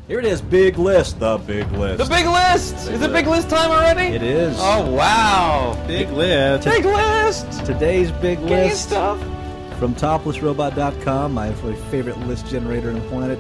Here it is, big list. The big list. The big list! Is it big list time already? It is. Oh, wow. Big list. Big list! Today's big Game list stuff. from toplessrobot.com, my favorite list generator on the planet.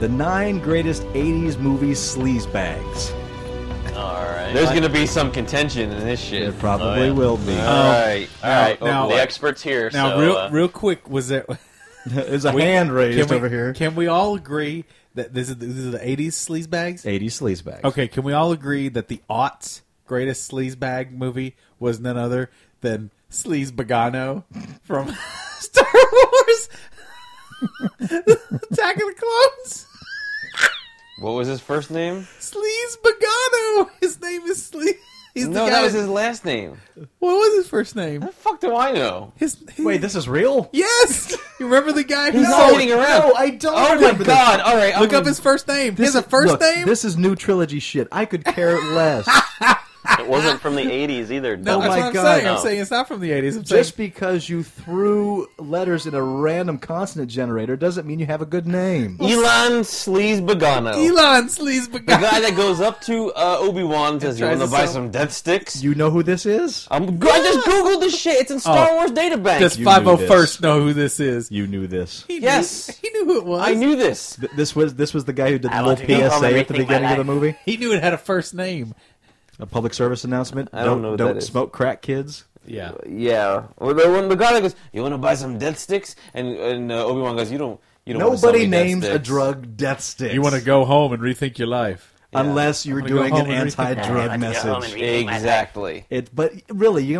The 9 greatest 80s movies sleazebags. Alright. There's going to be some contention in this shit. There probably will be. Alright. Alright. now- The expert's here, Now, so... real quick, was there? There's a hand raised over here. Can we all agree that this is the 80s sleazebags? 80s sleazebags. Okay, can we all agree that the aughts greatest sleazebag movie was none other than Sleazebaggano from Star Wars Attack of the Clones? What was his first name? Sleazebaggano! His name is Sleaze. He's the No, guy that was his last name. What was his first name? How the fuck do I know? Wait, this is real? Yes! You remember the guy who He's sold kidding around. No, I don't Oh my remember this. god! Alright, Look up his first name. He has a first Look, name? This is new trilogy shit. I could care less. It wasn't from the 80s either. No, Oh that's my what I'm God. saying. No. I'm saying it's not from the 80s. I'm Just saying because you threw letters in a random consonant generator doesn't mean you have a good name. Elan Sleazebaggano. Elan The Sleazebaggano. guy that goes up to Obi-Wan and says, "You tries want to to buy sell- some death sticks?" You know who this is? I just googled this shit. It's in Star Wars databank. Does You knew 501st know who this is? You knew this. He Yes. He knew who it was. I knew this. This was the guy who did the I little want to go home and PSA at the rethink my beginning of the life. movie. He knew it had a first name. A public service announcement. I don't know what Don't that is. smoke crack, kids. Yeah. Yeah. Or the guy that goes, "You want to buy some death sticks?" And Obi-Wan goes, "You don't wanna sell Nobody me death names a sticks." drug death sticks. You want to go home and rethink your life. unless you're I'm gonna go doing home an and rethink anti-drug I want to go home message. and rethink my life. Exactly. But really,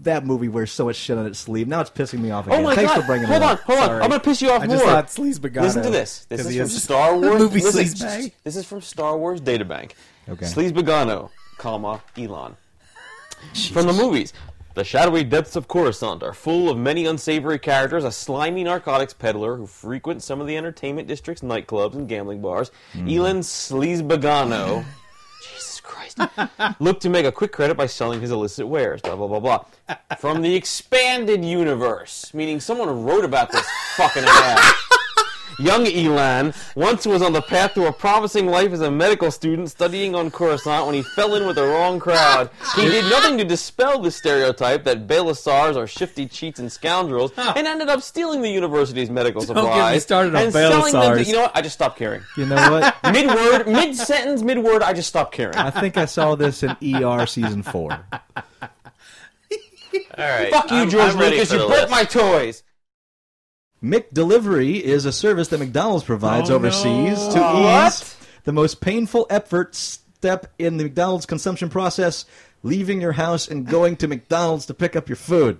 that movie wears so much shit on its sleeve. Now it's pissing me off Oh again. my Thanks god! for bringing Hold it on, up. hold on. Sorry. I'm gonna piss you off I more. just thought Sleazebaggano. Listen to this. This 'cause is he from has Star Wars. movie Listen, Sleazebag. This is from Star Wars Databank. Okay. Sleazebaggano, comma, Elan. From the movies. The shadowy depths of Coruscant are full of many unsavory characters, a slimy narcotics peddler who frequents some of the entertainment district's nightclubs and gambling bars. Elan Sleazebaggano, Jesus Christ, looked to make a quick credit by selling his illicit wares, blah, blah, blah, blah. From the expanded universe, meaning someone wrote about this fucking ass. Young Elan once was on the path to a promising life as a medical student studying on Coruscant when he fell in with the wrong crowd. He did nothing to dispel the stereotype that Balasars are shifty cheats and scoundrels, and ended up stealing the university's medical Don't supplies get me started on and selling them to, Balasars. you know what? I just stopped caring. You know what? Mid-word, mid-sentence, mid-word, I just stopped caring. I think I saw this in ER season 4. All right. Fuck you, George I'm ready Lucas, for you the broke list. my toys! McDelivery is a service that McDonald's provides Oh, overseas no. to What? ease the most painful effort step in the McDonald's consumption process, leaving your house and going to McDonald's to pick up your food.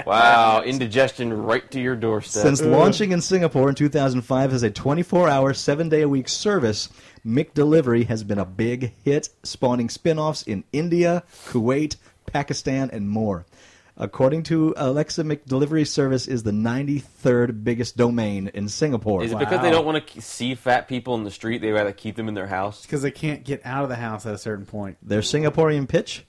Wow, indigestion right to your doorstep. Since launching in Singapore in 2005 as a 24-hour, 7-day-a-week service, McDelivery has been a big hit, spawning spin-offs in India, Kuwait, Pakistan, and more. According to Alexa, McDelivery service is the 93rd biggest domain in Singapore. Is it because they don't want to see fat people in the street, they rather keep them in their house? Because they can't get out of the house at a certain point. Their Singaporean pitch?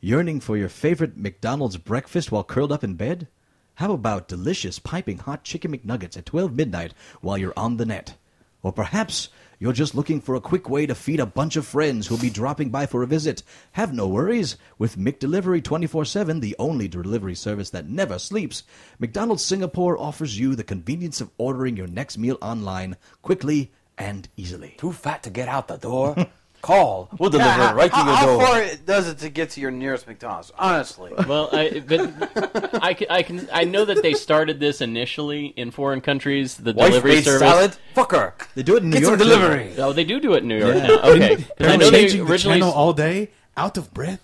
Yearning for your favorite McDonald's breakfast while curled up in bed? How about delicious piping hot chicken McNuggets at 12 midnight while you're on the net? Or perhaps you're just looking for a quick way to feed a bunch of friends who'll be dropping by for a visit. Have no worries. With McDelivery 24/7, the only delivery service that never sleeps, McDonald's Singapore offers you the convenience of ordering your next meal online quickly and easily. Too fat to get out the door? Call. We'll deliver it right to your How door. far does it to get to your nearest McDonald's? Honestly. Well, I know that they started this initially in foreign countries. The delivery Wife-based service. salad? Fuck her. They do it in New Get some York. delivery. Oh, they do it in New York Yeah. now. Okay, 'cause I know they Changing the originally. channel all day, out of breath.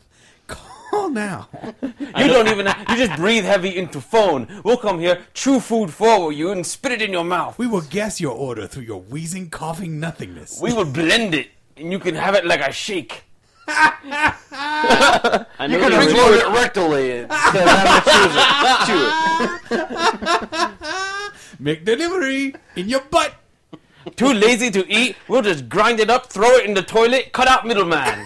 Call now. You don't even. You just breathe heavy into phone. We'll come here, chew food for you, and spit it in your mouth. We will guess your order through your wheezing, coughing nothingness. We will blend it, and you can have it like a shake. I know You can they reload it rectally instead of having to chew it. McDelivery in your butt. Too lazy to eat? We'll just grind it up, throw it in the toilet, cut out middleman.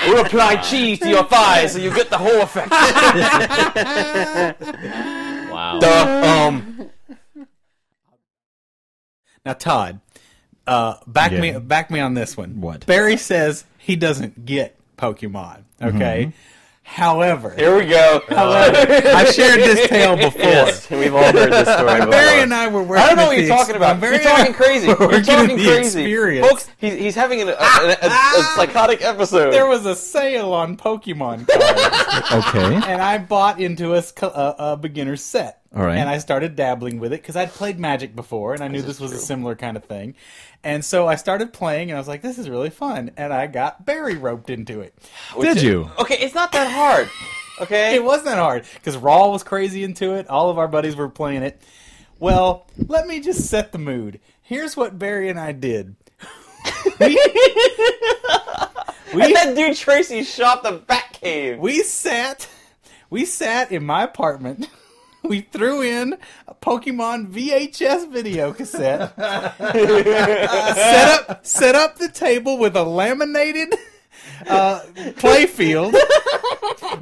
We'll apply cheese to your thighs so you get the whole effect. Wow. Now, Todd, back me on this one. What? Barry says he doesn't get Pokemon. Okay. However, Here we go. I've shared this tale before. Yes, we've all heard this story before. Barry and I were working. I don't know at what the you're talking about. Barry You're and I talking crazy. were You're working talking at the crazy. experience. Folks, he's having a psychotic episode. There was a sale on Pokemon cards, Okay. and I bought into a beginner's set. All right. And I started dabbling with it because I'd played Magic before, and I knew this was a similar kind of thing. And so I started playing, and I was like, "This is really fun." And I got Barry roped into it. Did you? Okay, it's not that hard. Okay. It wasn't that hard because Rawl was crazy into it. All of our buddies were playing it. Well, let me just set the mood. Here's what Barry and I did. And that dude Tracy shot the Batcave. We sat in my apartment. We threw in a Pokemon VHS video cassette. set up the table with a laminated playfield.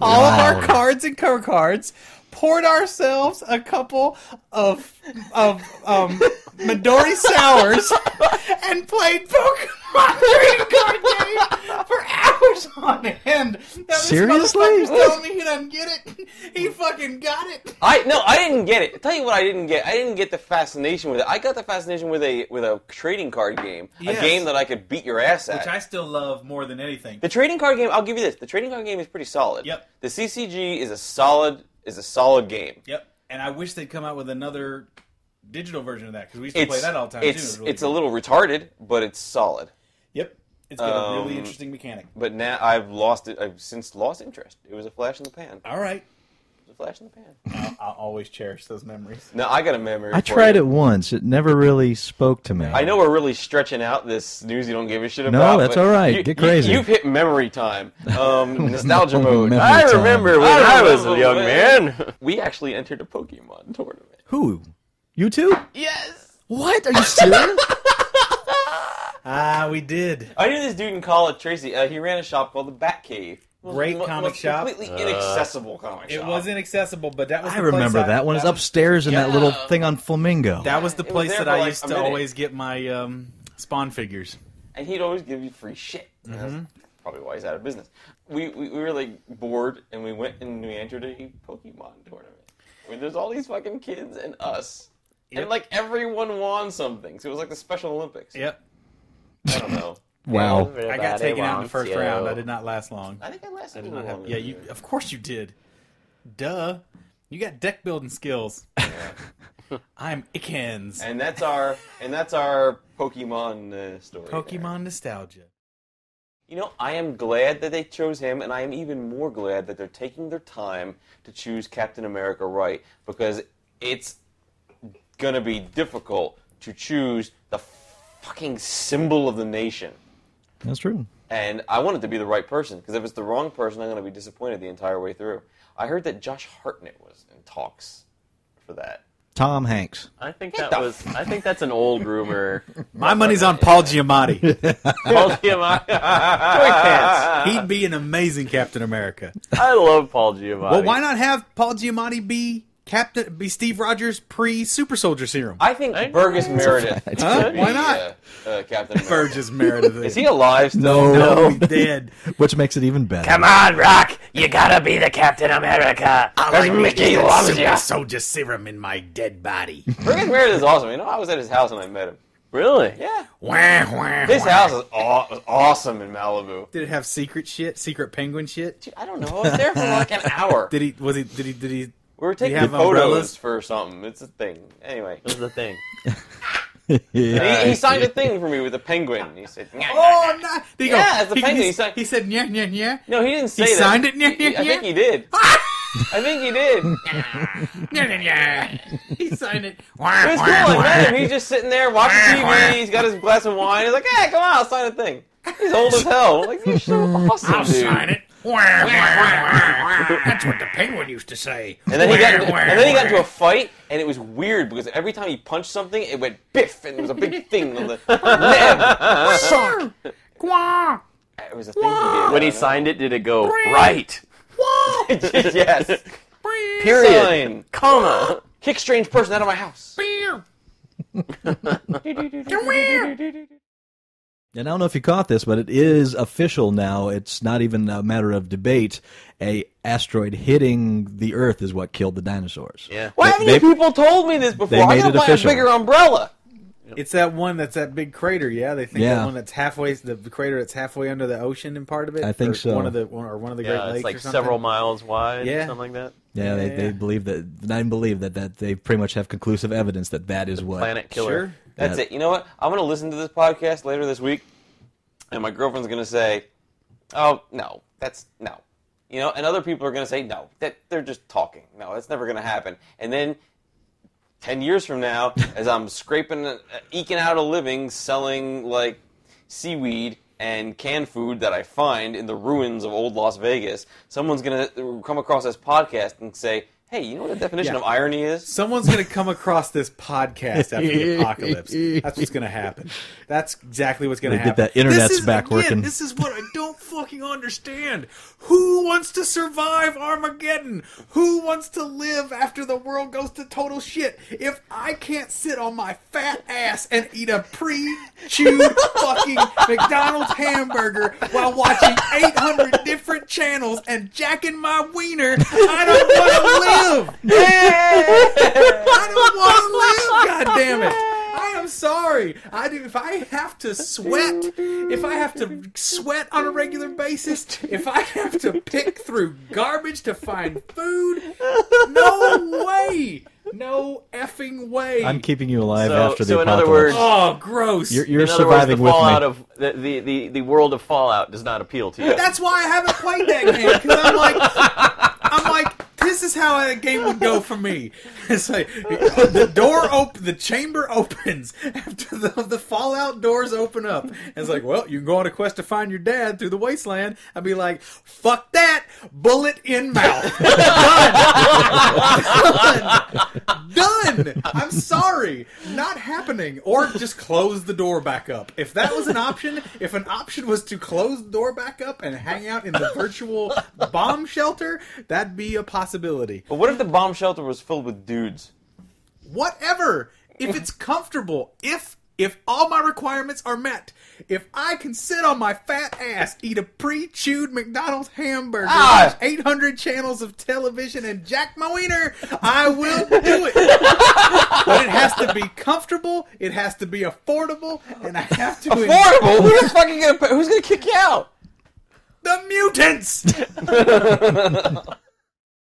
All of our cards and code cards. Poured ourselves a couple of Midori sours and played Pokemon trading card game for hours on end. Now, Seriously? This motherfucker's telling me he doesn't get it. He fucking got it. I didn't get it. I'll tell you what I didn't get. I didn't get the fascination with it. I got the fascination with a trading card game. Yes. A game that I could beat your ass at. Which I still love more than anything. The trading card game, I'll give you this. The trading card game is pretty solid. Yep. The CCG is a solid game. Yep. And I wish they'd come out with another digital version of that because we used to play that all the time too. It's a little retarded, but it's solid. Yep. It's got a really interesting mechanic. But now I've lost it. I've since lost interest. It was a flash in the pan. All right. It was a flash in the pan. I'll always cherish those memories. No, I got a memory. I for tried you. it once. It never really spoke to me. I know we're really stretching out this news you don't give a shit about. that's but all right. Get crazy. You've hit memory time. Nostalgia mode. Memory I time. remember when I was a young man. We actually entered a Pokemon tournament. Who? You two? Yes. What? Are you serious? We did. I knew this dude in college, Tracy. He ran a shop called the Batcave. Great comic shop. Completely inaccessible comic shop. It was inaccessible, but that was I the place remember that one. It's upstairs in that little thing on Flamingo. That was the It was place there that for I like used a to minute. always get my Spawn figures. And he'd always give you free shit. That's probably why he's out of business. We were like bored, and we went and we entered a Pokemon tournament. Where there's all these fucking kids and us. Yep. And like everyone won something. So it was like the Special Olympics. Yep. I don't know. Wow. I got taken out in the first round. I did not last long. I think I lasted I a did little not have. longer Yeah, than you. Of course you did. Duh. You got deck building skills. I'm Ikens. And that's our Pokemon story. Pokemon nostalgia. You know, I am glad that they chose him, and I am even more glad that they're taking their time to choose Captain America right, because it's gonna be difficult to choose the fucking symbol of the nation. That's true. And I want it to be the right person, because if it's the wrong person, I'm gonna be disappointed the entire way through. I heard that Josh Hartnett was in talks for that. Tom Hanks. I think that's an old rumor. My money's on Paul Giamatti. Paul Giamatti. Quick pants. He'd be an amazing Captain America. I love Paul Giamatti. Well, why not have Paul Giamatti be Steve Rogers pre-Super Soldier Serum? I think Burgess Meredith. Huh? should be, Why not? Captain America. Burgess Meredith. Is he alive still? No, he's dead. Which makes it even better. Come on, Rock! You gotta be the Captain America. Because Mickey loves you. Soldier Serum in my dead body. Burgess Meredith is awesome. You know, I was at his house and I met him. Really? Yeah. Wah, wah, His wah. house was awesome in Malibu. Did it have secret penguin shit? Dude, I don't know. I was there for like an hour. Did he? We were taking have photos umbrellas? for something. It's a thing. Anyway. This is the thing. He signed a thing for me with a penguin. He said, "Nyah, nyah, Oh, nyah." no! Did he go? Yeah, it's the penguin. He said, "Yeah, yeah, yeah." No, he didn't say He that. signed it? Nyah, nyah, I think nyah? he did. I think he did. Yeah, yeah, yeah. He signed it. It was cool. I met him. He's just sitting there watching TV. He's got his glass of wine. He's like, "Hey, come on, I'll sign a thing." He's old as hell. I'm like, you're so awesome, I'll dude. sign it. That's what the penguin used to say. And then he got into a fight, and it was weird because every time he punched something, it went biff, and there was a big thing on the neb. Suck. It was a thing he did. When he signed it, did it go right? Yes. Period. Sign. Comma. Kick strange person out of my house. And I don't know if you caught this, but it is official now. It's not even a matter of debate. A asteroid hitting the Earth is what killed the dinosaurs. Yeah. Why haven't you people told me this before? I made gotta it buy official. a bigger umbrella. It's that one that's that big crater, yeah. They think Yeah. that one that's halfway, the crater that's halfway under the ocean in part of it. I think or so. One of the Great Yeah, Lakes it's like or something. several miles wide, Yeah. or something like that. Yeah, Yeah. they believe that. I believe that they pretty much have conclusive evidence that is what. Planet killer. Sure. That's it. You know what? I'm gonna listen to this podcast later this week, and my girlfriend's gonna say, "Oh no, that's no," you know, and other people are gonna say, "No, that they're just talking. No, that's never gonna happen." And then 10 years from now, as I'm scraping, eking out a living, selling like seaweed and canned food that I find in the ruins of old Las Vegas, someone's gonna come across this podcast and say, "Hey, you know what the definition Yeah. of irony is?" Someone's going to come across this podcast after the apocalypse. That's what's going to happen. That's exactly what's going to They get happen. that internet's This is, back again, working. This is what I don't fucking understand. Who wants to survive Armageddon? Who wants to live after the world goes to total shit? If I can't sit on my fat ass and eat a pre-chewed fucking McDonald's hamburger while watching 800 different channels and jacking my wiener, I don't want to live. I don't want to live, God damn it. I am sorry. I do. If I have to sweat, on a regular basis, if I have to pick through garbage to find food, no way. No effing way. I'm keeping you alive So- after the so in apocalypse. other words- Oh, gross. You're In other words, surviving the with Fallout me. of the world of Fallout does not appeal to you. That's why I haven't played that game, because I'm like, this is how a game would go for me. It's like the chamber opens after the Fallout doors open up. And it's like, well, you can go on a quest to find your dad through the wasteland. I'd be like, fuck that, bullet in mouth, done. I'm sorry, not happening. Or just close the door back up. If that was an option, if an option was to close the door back up and hang out in the virtual bomb shelter, that'd be a possibility. But what if the bomb shelter was filled with dudes? Whatever. If it's comfortable, if all my requirements are met, if I can sit on my fat ass, eat a pre-chewed McDonald's hamburger, watch 800 channels of television, and jack my wiener, I will do it. But it has to be comfortable, it has to be affordable, and I have to... Affordable? Who's gonna kick you out? The mutants!